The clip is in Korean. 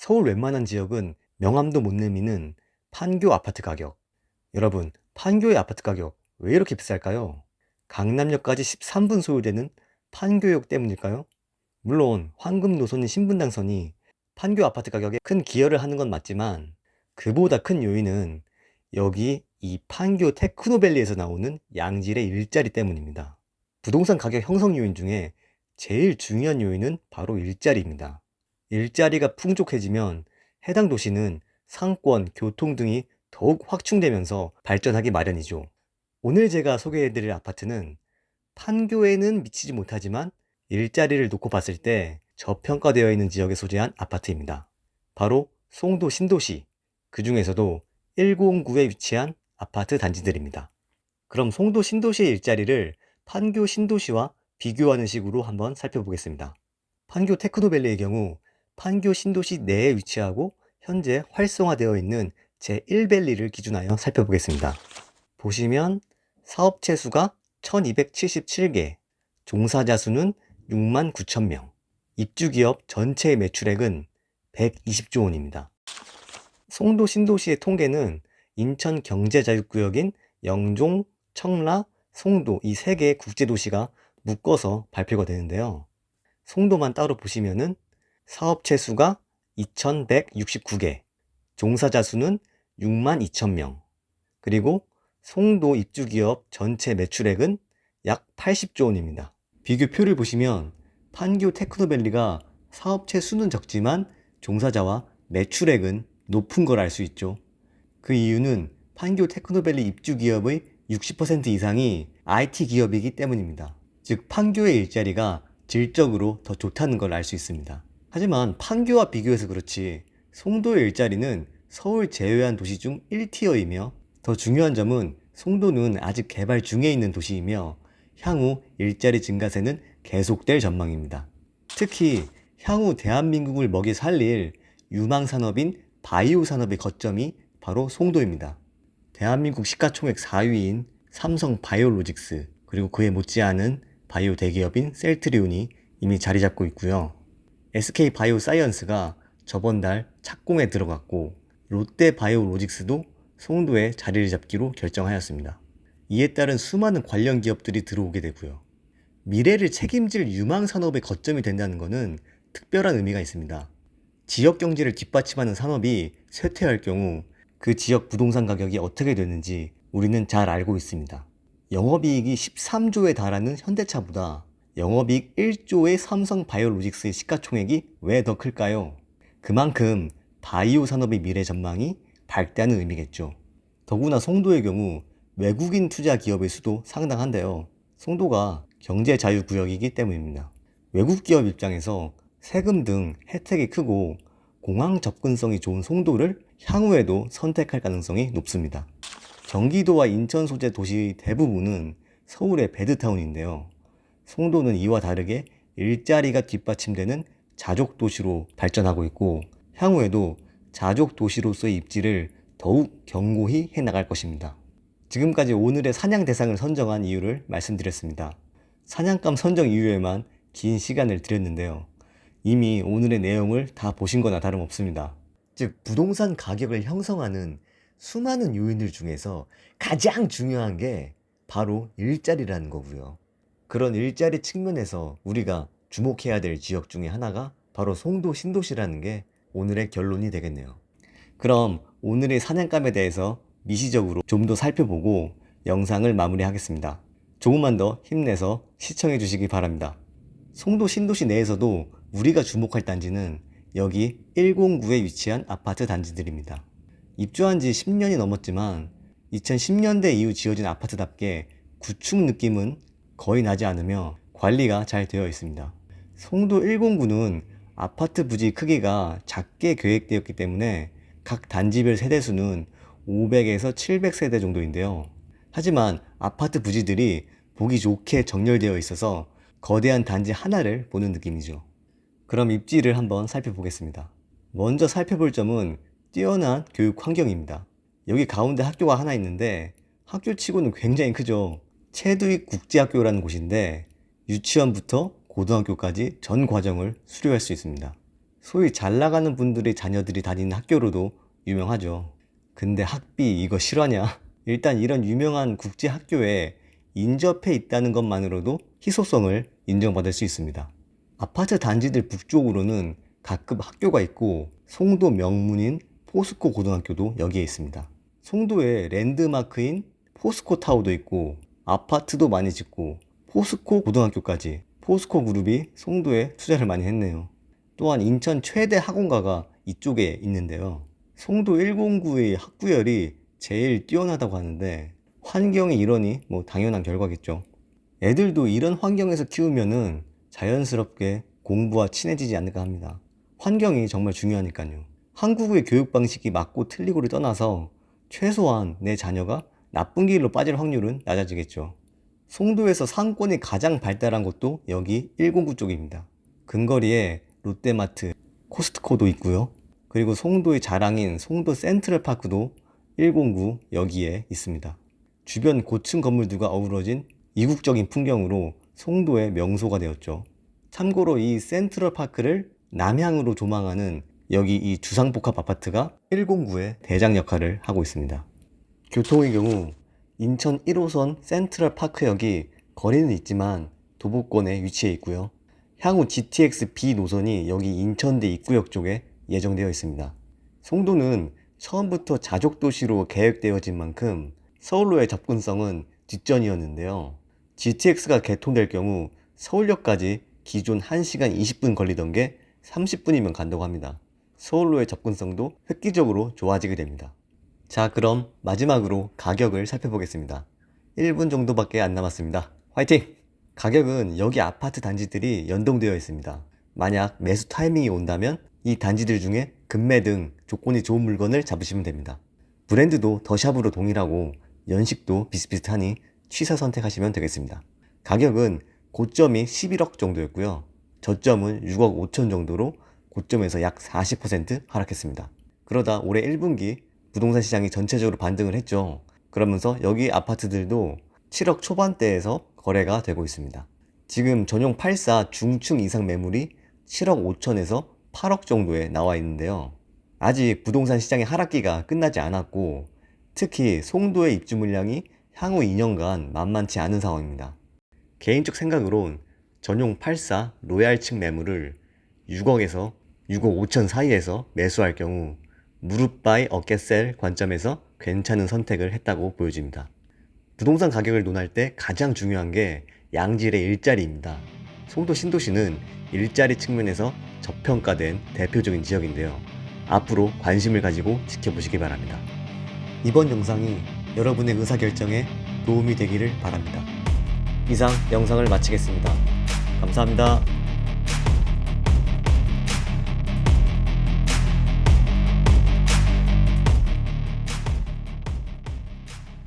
서울 웬만한 지역은 명함도 못 내미는 판교 아파트 가격. 여러분, 판교의 아파트 가격 왜 이렇게 비쌀까요? 강남역까지 13분 소요되는 판교역 때문일까요? 물론 황금 노선인 신분당선이 판교 아파트 가격에 큰 기여를 하는 건 맞지만 그보다 큰 요인은 여기 이 판교 테크노밸리에서 나오는 양질의 일자리 때문입니다. 부동산 가격 형성 요인 중에 제일 중요한 요인은 바로 일자리입니다. 일자리가 풍족해지면 해당 도시는 상권, 교통 등이 더욱 확충되면서 발전하기 마련이죠. 오늘 제가 소개해드릴 아파트는 판교에는 미치지 못하지만 일자리를 놓고 봤을 때 저평가되어 있는 지역에 소재한 아파트입니다. 바로 송도 신도시, 그 중에서도 109에 위치한 아파트 단지들입니다. 그럼 송도 신도시의 일자리를 판교 신도시와 비교하는 식으로 한번 살펴보겠습니다. 판교 테크노밸리의 경우 판교 신도시 내에 위치하고 현재 활성화되어 있는 제1밸리를 기준하여 살펴보겠습니다. 보시면 사업체 수가 1277개, 종사자 수는 6만 9천 명, 입주기업 전체 매출액은 120조 원입니다. 송도 신도시의 통계는 인천 경제자유구역인 영종, 청라, 송도 이 세 개의 국제도시가 묶어서 발표가 되는데요. 송도만 따로 보시면은 사업체 수가 2169개, 종사자 수는 6만 2천 명, 그리고 송도 입주기업 전체 매출액은 약 80조 원입니다. 비교표를 보시면 판교 테크노밸리가 사업체 수는 적지만 종사자와 매출액은 높은 걸 알 수 있죠. 그 이유는 판교 테크노밸리 입주기업의 60% 이상이 IT 기업이기 때문입니다. 즉 판교의 일자리가 질적으로 더 좋다는 걸 알 수 있습니다. 하지만 판교와 비교해서 그렇지 송도의 일자리는 서울 제외한 도시 중 1티어이며 더 중요한 점은 송도는 아직 개발 중에 있는 도시이며 향후 일자리 증가세는 계속될 전망입니다. 특히 향후 대한민국을 먹여 살릴 유망산업인 바이오 산업의 거점이 바로 송도입니다. 대한민국 시가총액 4위인 삼성 바이오로직스 그리고 그에 못지않은 바이오 대기업인 셀트리온이 이미 자리 잡고 있고요. SK 바이오사이언스가 저번 달 착공에 들어갔고 롯데 바이오로직스도 송도에 자리를 잡기로 결정하였습니다. 이에 따른 수많은 관련 기업들이 들어오게 되고요. 미래를 책임질 유망 산업의 거점이 된다는 것은 특별한 의미가 있습니다. 지역 경제를 뒷받침하는 산업이 쇠퇴할 경우 그 지역 부동산 가격이 어떻게 되는지 우리는 잘 알고 있습니다. 영업이익이 13조에 달하는 현대차보다 영업이익 1조의 삼성 바이오로직스의 시가총액이 왜 더 클까요? 그만큼 바이오 산업의 미래 전망이 밝다는 의미겠죠. 더구나 송도의 경우 외국인 투자 기업의 수도 상당한데요. 송도가 경제자유구역이기 때문입니다. 외국 기업 입장에서 세금 등 혜택이 크고 공항 접근성이 좋은 송도를 향후에도 선택할 가능성이 높습니다. 경기도와 인천 소재 도시 대부분은 서울의 베드타운인데요. 송도는 이와 다르게 일자리가 뒷받침되는 자족 도시로 발전하고 있고 향후에도 자족 도시로서의 입지를 더욱 견고히 해나갈 것입니다. 지금까지 오늘의 사냥 대상을 선정한 이유를 말씀드렸습니다. 사냥감 선정 이유에만 긴 시간을 들였는데요. 이미 오늘의 내용을 다 보신 거나 다름없습니다. 즉 부동산 가격을 형성하는 수많은 요인들 중에서 가장 중요한 게 바로 일자리라는 거고요. 그런 일자리 측면에서 우리가 주목해야 될 지역 중에 하나가 바로 송도 신도시라는 게 오늘의 결론이 되겠네요. 그럼 오늘의 사냥감에 대해서 미시적으로 좀 더 살펴보고 영상을 마무리하겠습니다. 조금만 더 힘내서 시청해 주시기 바랍니다. 송도 신도시 내에서도 우리가 주목할 단지는 여기 109에 위치한 아파트 단지들입니다. 입주한 지 10년이 넘었지만 2010년대 이후 지어진 아파트답게 구축 느낌은 거의 나지 않으며 관리가 잘 되어 있습니다. 송도 109는 아파트 부지 크기가 작게 계획되었기 때문에 각 단지별 세대수는 500에서 700세대 정도인데요. 하지만 아파트 부지들이 보기 좋게 정렬되어 있어서 거대한 단지 하나를 보는 느낌이죠. 그럼 입지를 한번 살펴보겠습니다. 먼저 살펴볼 점은 뛰어난 교육 환경입니다. 여기 가운데 학교가 하나 있는데 학교치고는 굉장히 크죠. 채두익 국제학교라는 곳인데 유치원부터 고등학교까지 전 과정을 수료할 수 있습니다. 소위 잘 나가는 분들의 자녀들이 다니는 학교로도 유명하죠. 근데 학비 이거 실화냐? 일단 이런 유명한 국제 학교에 인접해 있다는 것만으로도 희소성을 인정받을 수 있습니다. 아파트 단지들 북쪽으로는 가끔 학교가 있고 송도 명문인 포스코 고등학교도 여기에 있습니다. 송도에 랜드마크인 포스코 타워도 있고 아파트도 많이 짓고 포스코 고등학교까지 포스코 그룹이 송도에 투자를 많이 했네요. 또한 인천 최대 학원가가 이쪽에 있는데요. 송도 109의 학구열이 제일 뛰어나다고 하는데 환경이 이러니 뭐 당연한 결과겠죠. 애들도 이런 환경에서 키우면은 자연스럽게 공부와 친해지지 않을까 합니다. 환경이 정말 중요하니까요. 한국의 교육 방식이 맞고 틀리고를 떠나서 최소한 내 자녀가 나쁜 길로 빠질 확률은 낮아지겠죠. 송도에서 상권이 가장 발달한 곳도 여기 109 쪽입니다. 근거리에 롯데마트, 코스트코도 있고요. 그리고 송도의 자랑인 송도 센트럴파크도 109 여기에 있습니다. 주변 고층 건물들과 어우러진 이국적인 풍경으로 송도의 명소가 되었죠. 참고로 이 센트럴파크를 남향으로 조망하는 여기 이 주상복합 아파트가 109의 대장 역할을 하고 있습니다. 교통의 경우 인천 1호선 센트럴파크역이 거리는 있지만 도보권에 위치해 있고요. 향후 GTX B 노선이 여기 인천대 입구역 쪽에 예정되어 있습니다. 송도는 처음부터 자족도시로 계획되어진 만큼 서울로의 접근성은 뒷전이었는데요. GTX가 개통될 경우 서울역까지 기존 1시간 20분 걸리던 게 30분이면 간다고 합니다. 서울로의 접근성도 획기적으로 좋아지게 됩니다. 자, 그럼 마지막으로 가격을 살펴보겠습니다. 1분 정도밖에 안 남았습니다. 화이팅! 가격은 여기 아파트 단지들이 연동되어 있습니다. 만약 매수 타이밍이 온다면 이 단지들 중에 금매 등 조건이 좋은 물건을 잡으시면 됩니다. 브랜드도 더샵으로 동일하고 연식도 비슷비슷하니 취사 선택하시면 되겠습니다. 가격은 고점이 11억 정도였고요. 저점은 6억 5천 정도로 고점에서 약 40% 하락했습니다. 그러다 올해 1분기 부동산 시장이 전체적으로 반등을 했죠. 그러면서 여기 아파트들도 7억 초반대에서 거래가 되고 있습니다. 지금 전용 84 중층 이상 매물이 7억 5천에서 8억 정도에 나와 있는데요. 아직 부동산 시장의 하락기가 끝나지 않았고 특히 송도의 입주 물량이 향후 2년간 만만치 않은 상황입니다. 개인적 생각으론 전용 84 로얄층 매물을 6억에서 6억 5천 사이에서 매수할 경우 무릎 바이 어깨 셀 관점에서 괜찮은 선택을 했다고 보여집니다. 부동산 가격을 논할 때 가장 중요한 게 양질의 일자리입니다. 송도 신도시는 일자리 측면에서 저평가된 대표적인 지역인데요. 앞으로 관심을 가지고 지켜보시기 바랍니다. 이번 영상이 여러분의 의사결정에 도움이 되기를 바랍니다. 이상 영상을 마치겠습니다. 감사합니다.